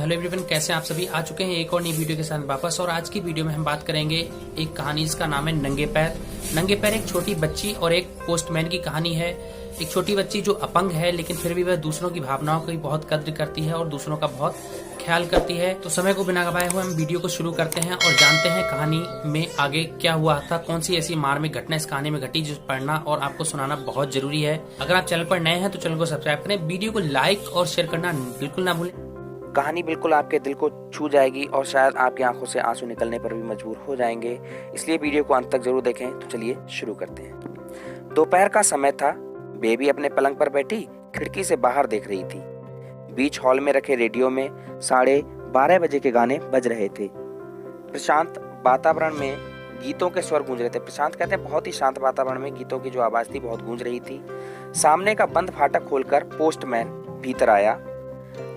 Hello everyone, कैसे हैं आप सभी। आ चुके हैं एक और नई वीडियो के साथ वापस। और आज की वीडियो में हम बात करेंगे एक कहानी, इसका नाम है नंगे पैर। नंगे पैर एक छोटी बच्ची और एक पोस्टमैन की कहानी है। एक छोटी बच्ची जो अपंग है, लेकिन फिर भी वह दूसरों की भावनाओं की बहुत कद्र करती है और दूसरों का बहुत ख्याल करती है। तो समय को बिना गवाए हुए हम वीडियो को शुरू करते हैं और जानते हैं कहानी में आगे क्या हुआ था, कौन सी ऐसी मार्मिक घटना इस कहानी में घटी जिस पढ़ना और आपको सुनाना बहुत जरूरी है। अगर आप चैनल पर नए हैं तो चैनल को सब्सक्राइब करें, वीडियो को लाइक और शेयर करना बिल्कुल ना भूलें। कहानी बिल्कुल आपके दिल को छू जाएगी और शायद आपकी आंखों से आंसू निकलने पर भी मजबूर हो जाएंगे, इसलिए वीडियो को अंत तक जरूर देखें। तो चलिए शुरू करते हैं। दोपहर का समय था। बेबी अपने पलंग पर बैठी खिड़की से बाहर देख रही थी। बीच हॉल में रखे रेडियो में 12:30 बजे के गाने बज रहे थे। प्रशांत वातावरण में गीतों के स्वर गूंज रहे थे। प्रशांत कहते हैं बहुत ही शांत वातावरण में गीतों की जो आवाज थी बहुत गूंज रही थी। सामने का बंद फाटक खोलकर पोस्टमैन भीतर आया।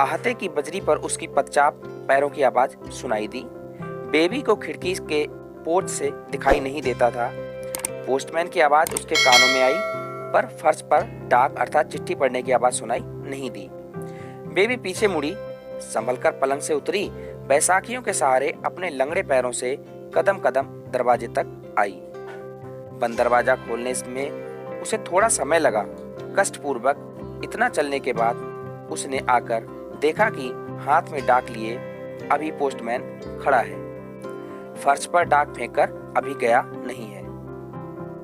आहते की बजरी पर उसकी पदचाप पैरों की आवाज सुनाई दी। बेबी को खिड़की के पोर्च से दिखाई नहीं देता था। पोस्टमैन की आवाज उसके कानों में आई, पर फर्श पर डाक अर्थात चिट्ठी पढ़ने की आवाज सुनाई नहीं दी। बेबी पीछे मुड़ी, संभलकर पलंग से उतरी, बैसाखियों के सहारे अपने लंगड़े पैरों से कदम कदम दरवाजे तक आई। बंद दरवाजा खोलने में उसे थोड़ा समय लगा। कष्टपूर्वक इतना चलने के बाद उसने आकर देखा कि हाथ में डाक लिए अभी पोस्टमैन खड़ा है। फर्श पर डाक फेंककर अभी गया नहीं है।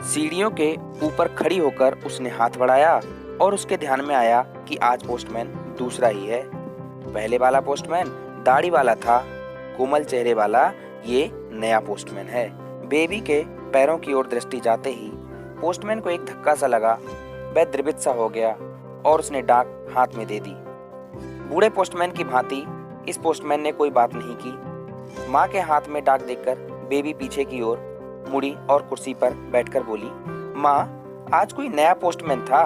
सीढ़ियों के ऊपर खड़ी होकर उसने हाथ बढ़ाया और उसके ध्यान में आया कि आज पोस्टमैन दूसरा ही है। पहले वाला पोस्टमैन दाढ़ी वाला था, कोमल चेहरे वाला ये नया पोस्टमैन है। बेबी के पैरों की ओर दृष्टि जाते ही पोस्टमैन को एक धक्का सा लगा। वह द्रवित सा हो गया और उसने डाक हाथ में दे दी। बूढ़े पोस्टमैन की भांति इस पोस्टमैन ने कोई बात नहीं की। माँ के हाथ में डाक देखकर बेबी पीछे की ओर मुड़ी और कुर्सी पर बैठकर बोली, माँ आज कोई नया पोस्टमैन था।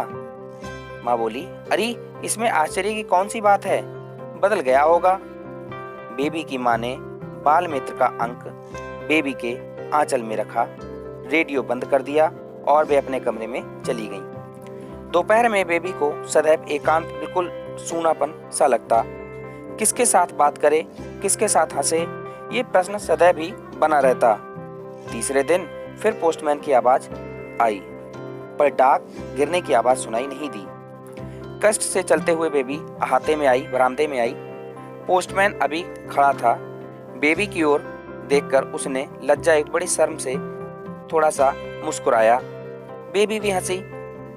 माँ बोली, अरे इसमें आश्चर्य की कौन सी बात है, बदल गया होगा। बेबी की माँ ने बाल मित्र का अंक बेबी के आंचल में रखा, रेडियो बंद कर दिया और वे अपने कमरे में चली गईं। दोपहर में बेबी को सदैव एकांत बिल्कुल सूनापन सा लगता। किसके साथ बात करे, किसके साथ हंसे, ये प्रश्न सदैव ही बना रहता। तीसरे दिन फिर पोस्टमैन की आवाज आई, पर डाक गिरने की आवाज सुनाई नहीं दी। कष्ट से चलते हुए बेबी अहाते में आई, बरामदे में आई। पोस्टमैन अभी खड़ा था। बेबी की ओर देखकर उसने लज्जा एक बड़ी शर्म से थोड़ा सा मुस्कुराया। बेबी भी हंसी।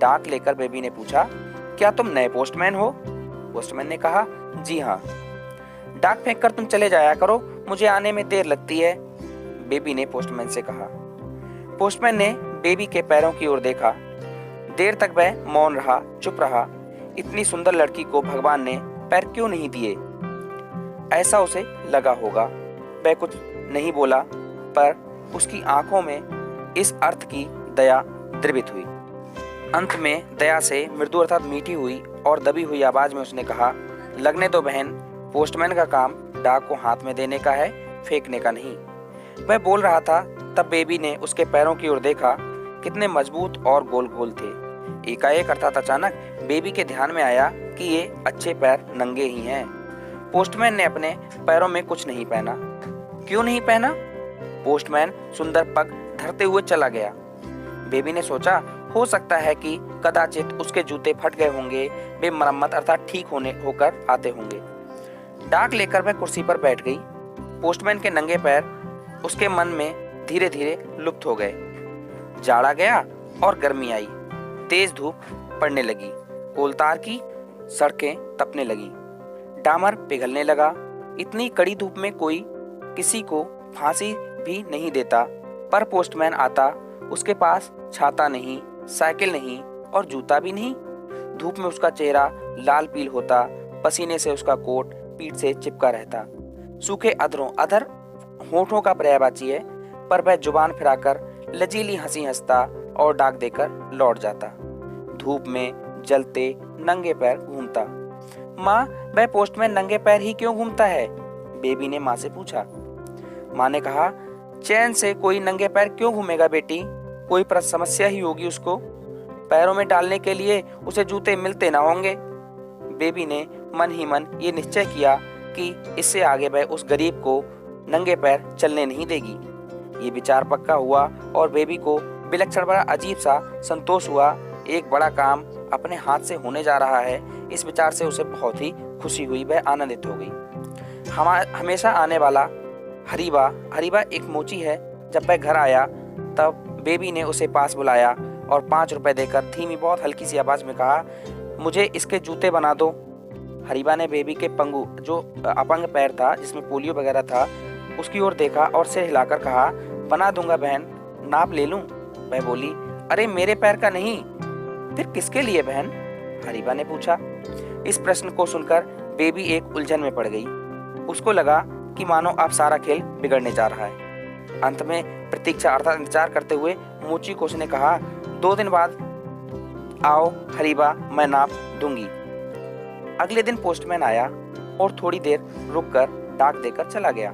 डाक लेकर बेबी ने पूछा, क्या तुम नए पोस्टमैन हो? पोस्टमैन ने कहा, जी हाँ। डाक फेंककर तुम चले जाया करो, मुझे आने में देर लगती है, बेबी ने पोस्टमैन से कहा। पोस्टमैन ने बेबी के पैरों की ओर देखा। देर तक वह मौन रहा, चुप रहा। इतनी सुंदर लड़की को भगवान ने पैर क्यों नहीं दिए, ऐसा उसे लगा होगा। वह कुछ नहीं बोला, पर उसकी आंखों में इस अर्थ की दया द्रवित हुई। अंत में दया से मृदु अर्थात मीठी हुई और दबी हुई आवाज में उसने कहा, लगने दो बहन, पोस्टमैन का काम डाक को हाथ में देने का है, फेंकने का नहीं। वह बोल रहा था, तब बेबी ने उसके पैरों की ओर देखा। कितने मजबूत और गोल गोल थे। एकाएक अर्थात अचानक बेबी के ध्यान में आया कि ये अच्छे पैर नंगे ही हैं। पोस्टमैन ने अपने पैरों में कुछ नहीं पहना। क्यों नहीं पहना? पोस्टमैन सुंदर पग धरते हुए चला गया। बेबी ने सोचा, हो सकता है कि कदाचित उसके जूते फट गए होंगे, वे मरम्मत अर्थात ठीक होकर आते होंगे। डाक लेकर वह कुर्सी पर बैठ गई। पोस्टमैन के नंगे पैर उसके मन में धीरे धीरे लुप्त हो गए। जाड़ा गया और गर्मी आई। तेज धूप पड़ने लगी। कोलतार की सड़कें तपने लगी। डामर पिघलने लगा। इतनी कड़ी धूप में कोई किसी को फांसी भी नहीं देता, पर पोस्टमैन आता। उसके पास छाता नहीं, साइकिल नहीं और जूता भी नहीं। धूप में उसका चेहरा लाल पील होता, पसीने से उसका कोट पीठ से चिपका रहता। सूखे अधर होठों का पर्यायवाची है, पर वह जुबान फिराकर लजीली हंसी हंसता और डाक देकर लौट जाता। धूप में जलते नंगे पैर घूमता। माँ, वह पोस्टमैन नंगे पैर ही क्यों घूमता है? बेबी ने माँ से पूछा। माँ ने कहा, चैन से कोई नंगे पैर क्यों घूमेगा बेटी, कोई समस्या ही होगी उसको। पैरों में डालने के लिए उसे जूते मिलते ना होंगे। बेबी ने मन ही मन ये निश्चय किया कि इससे आगे वह उस गरीब को नंगे पैर चलने नहीं देगी। ये विचार पक्का हुआ और बेबी को विलक्षण बड़ा अजीब सा संतोष हुआ। एक बड़ा काम अपने हाथ से होने जा रहा है, इस विचार से उसे बहुत ही खुशी हुई। वह आनंदित हो गई। हमेशा आने वाला हरीबा एक मोची है। जब वह घर आया तब बेबी ने उसे पास बुलाया और 5 रुपए देकर धीमी बहुत हल्की सी आवाज में कहा, मुझे इसके जूते बना दो। हरीबा ने बेबी के पंगु जो अपंग पैर था, जिसमें पोलियो वगैरह था, उसकी ओर देखा और सिर हिलाकर कहा, बना दूंगा बहन, नाप ले लूं। वह बोली, अरे मेरे पैर का नहीं, फिर किसके लिए बहन? हरीबा ने पूछा। इस प्रश्न को सुनकर बेबी एक उलझन में पड़ गई। उसको लगा कि मानो अब सारा खेल बिगड़ने जा रहा है। अंत में प्रतीक्षा अर्थात इंतजार करते हुए मोची को उसने कहा, 2 दिन बाद आओ हरीबा, मैं नाप दूंगी। अगले दिन पोस्टमैन आया और थोड़ी देर रुककर डाक देकर चला गया।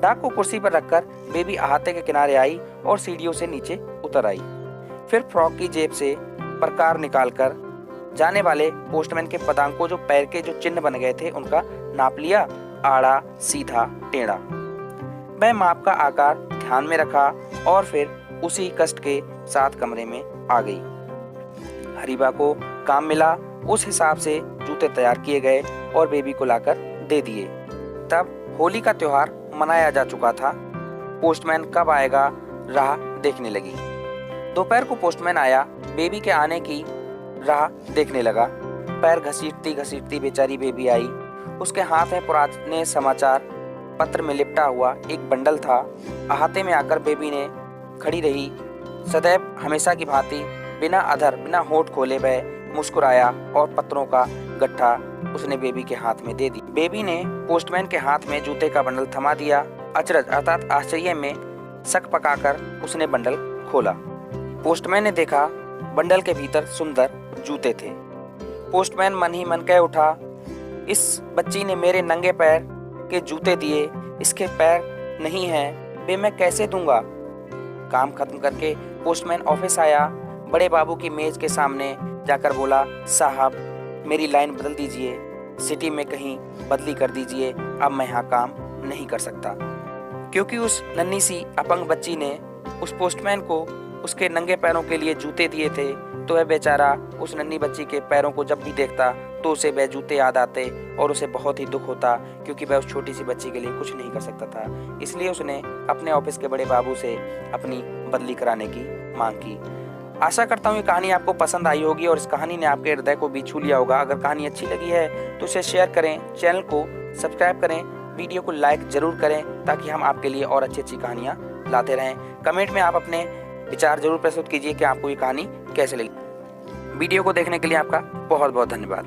डाक को कुर्सी पर रखकर बेबी अहाते के किनारे आई और सीढ़ियों से नीचे उतर आई। फिर फ्रॉक की जेब से प्रकार निकालकर जाने वाले पोस्टमैन के पदांकों जो पैर के जो चिन्ह बन गए थे उनका नाप लिया, आड़ा, सीधा, टेढ़ा। वह माप का आकार ध्यान में रखा और फिर उसी कष्ट के साथ कमरे में आ गई। हरीबा को काम मिला, उस हिसाब से जूते तैयार किए गए और बेबी को लाकर दे दिए। तब होली का त्योहार मनाया जा चुका था। पोस्टमैन कब आएगा राह देखने लगी। दोपहर को पोस्टमैन आया, बेबी के आने की राह देखने लगा। पैर घसीटती घसीटती बेचारी बेबी आई। उसके हाथ में पुराने समाचार पत्र में लिपटा हुआ एक बंडल था। अहाते में आकर बेबी ने खड़ी रही। सदैव हमेशा की भांति बिना अधर बिना होठ खोले वह मुस्कुराया और पत्रों का गट्ठा उसने बेबी के हाथ में दे दी। बेबी ने पोस्टमैन के हाथ में जूते का बंडल थमा दिया। अचरज अर्थात आश्चर्य में शक पकाकर उसने बंडल खोला। पोस्टमैन ने देखा बंडल के भीतर सुंदर जूते थे। पोस्टमैन मन ही मन कह उठा, इस बच्ची ने मेरे नंगे पैर के जूते दिए, इसके पैर नहीं हैं, वे मैं कैसे दूंगा? काम खत्म करके पोस्टमैन ऑफिस आया। बड़े बाबू की मेज के सामने जाकर बोला, साहब मेरी लाइन बदल दीजिए, सिटी में कहीं बदली कर दीजिए, अब मैं यहाँ काम नहीं कर सकता। क्योंकि उस नन्ही सी अपंग बच्ची ने उस पोस्टमैन को उसके नंगे पैरों के लिए जूते दिए थे, तो वह बेचारा उस नन्ही बच्ची के पैरों को जब भी देखता तो उसे वह जूते याद आते और उसे बहुत ही दुख होता, क्योंकि वह उस छोटी सी बच्ची के लिए कुछ नहीं कर सकता था। इसलिए उसने अपने ऑफिस के बड़े बाबू से अपनी बदली कराने की मांग की। आशा करता हूँ ये कहानी आपको पसंद आई होगी और इस कहानी ने आपके हृदय को भी छू लिया होगा। अगर कहानी अच्छी लगी है तो इसे शेयर करें, चैनल को सब्सक्राइब करें, वीडियो को लाइक जरूर करें ताकि हम आपके लिए और अच्छी अच्छी कहानियाँ लाते रहें। कमेंट में आप अपने विचार जरूर प्रस्तुत कीजिए कि आपको ये कहानी कैसे लगी। वीडियो को देखने के लिए आपका बहुत बहुत धन्यवाद।